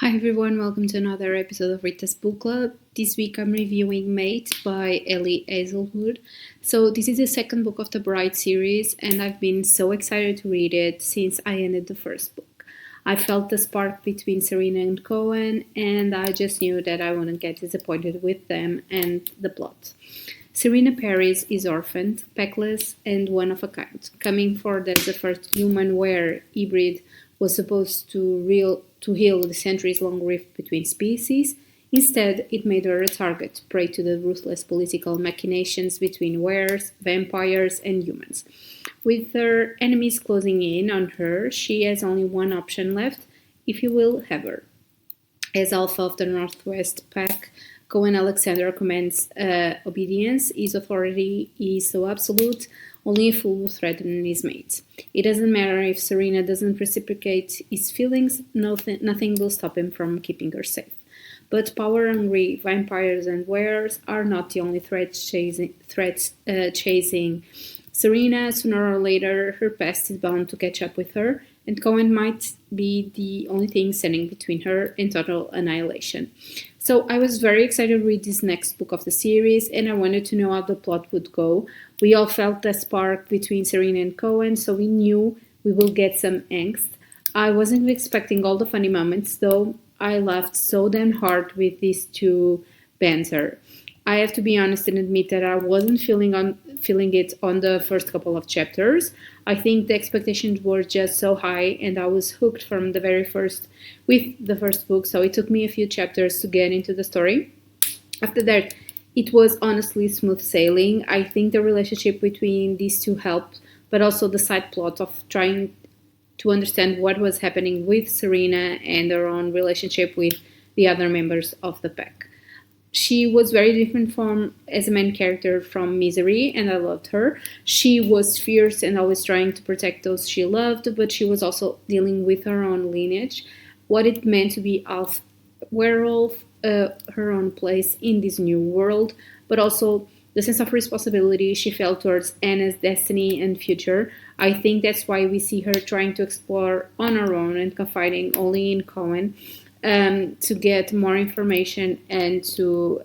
Hi everyone, welcome to another episode of Rita's Book Club. This week I'm reviewing Mate by Ali Hazelwood. So this is the second book of the Bride series and I've been so excited to read it since I ended the first book. I felt the spark between Serena and Cohen and I just knew that I wouldn't get disappointed with them and the plot. Serena Paris is orphaned, peckless, and one of a kind, coming forward as the first human-were hybrid was supposed to heal the centuries-long rift between species. Instead, it made her a target, prey to the ruthless political machinations between wares, vampires, and humans. With her enemies closing in on her, she has only one option left, if you will have her. As Alpha of the Northwest Pack, Cohen Alexander commands obedience. His authority is so absolute, only a fool will threaten his mates. It doesn't matter if Serena doesn't reciprocate his feelings, nothing will stop him from keeping her safe. But power-hungry vampires and wares are not the only threats chasing Serena. Sooner or later, her past is bound to catch up with her, and Cohen might be the only thing standing between her and total annihilation. So I was very excited to read this next book of the series, and I wanted to know how the plot would go. We all felt the spark between Serena and Cohen, so we knew we will get some angst. I wasn't expecting all the funny moments, though. I laughed so damn hard with these two banter. I have to be honest and admit that I wasn't feeling it on the first couple of chapters. I think the expectations were just so high and I was hooked from the very first with the first book, so it took me a few chapters to get into the story. After that, it was honestly smooth sailing. I think the relationship between these two helped, but also the side plot of trying to understand what was happening with Serena and her own relationship with the other members of the pack. She was very different as a main character from Misery, and I loved her. She was fierce and always trying to protect those she loved, but she was also dealing with her own lineage, what it meant to be half werewolf, her own place in this new world, but also the sense of responsibility she felt towards Anna's destiny and future. I think that's why we see her trying to explore on her own and confiding only in Cohen. To get more information and to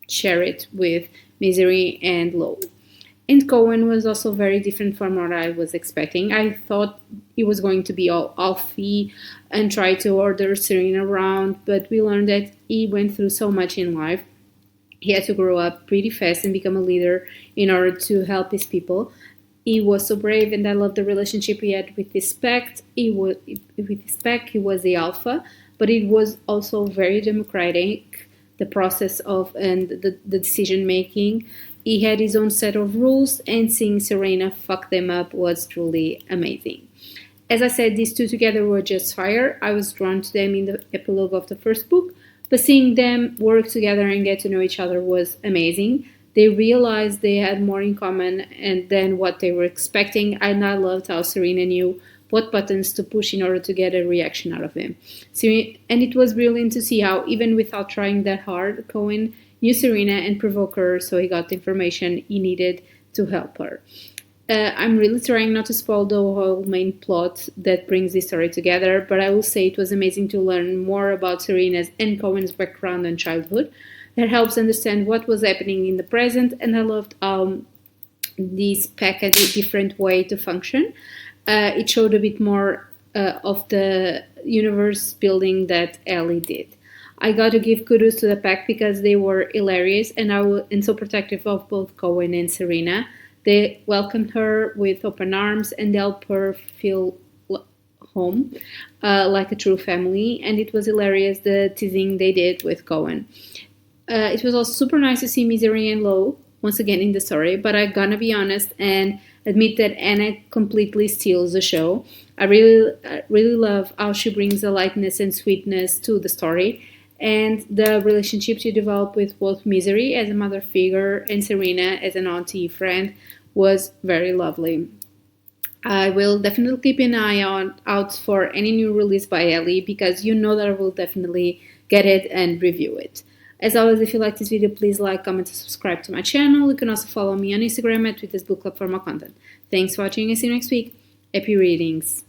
share it with Misery and Lowell. And Cohen was also very different from what I was expecting. I thought he was going to be all alfy and try to order Serena around, but we learned that he went through so much in life. He had to grow up pretty fast and become a leader in order to help his people. He was so brave, and I love the relationship he had with his pack. He was the alpha, but it was also very democratic. The process of and the decision making. He had his own set of rules, and seeing Serena fuck them up was truly amazing. As I said, these two together were just fire. I was drawn to them in the epilogue of the first book, but seeing them work together and get to know each other was amazing. They realized they had more in common than what they were expecting, and I loved how Serena knew what buttons to push in order to get a reaction out of him. And it was brilliant to see how, even without trying that hard, Cohen knew Serena and provoked her, so he got the information he needed to help her. I'm really trying not to spoil the whole main plot that brings this story together, but I will say it was amazing to learn more about Serena's and Cohen's background and childhood. That helps understand what was happening in the present, and I loved this pack had a different way to function. It showed a bit more of the universe building that Ellie did. I got to give kudos to the pack because they were hilarious and so protective of both Cohen and Serena. They welcomed her with open arms and helped her feel home like a true family, and it was hilarious the teasing they did with Cohen. It was also super nice to see Misery and Low once again in the story, but I'm gonna be honest and admit that Anna completely steals the show. I really love how she brings the lightness and sweetness to the story, and the relationship she developed with both Misery as a mother figure and Serena as an auntie friend was very lovely. I will definitely keep an eye out for any new release by Ellie because you know that I will definitely get it and review it. As always, if you like this video, please like, comment, and subscribe to my channel. You can also follow me on Instagram at Rita's Book Club for more content. Thanks for watching and see you next week. Happy readings!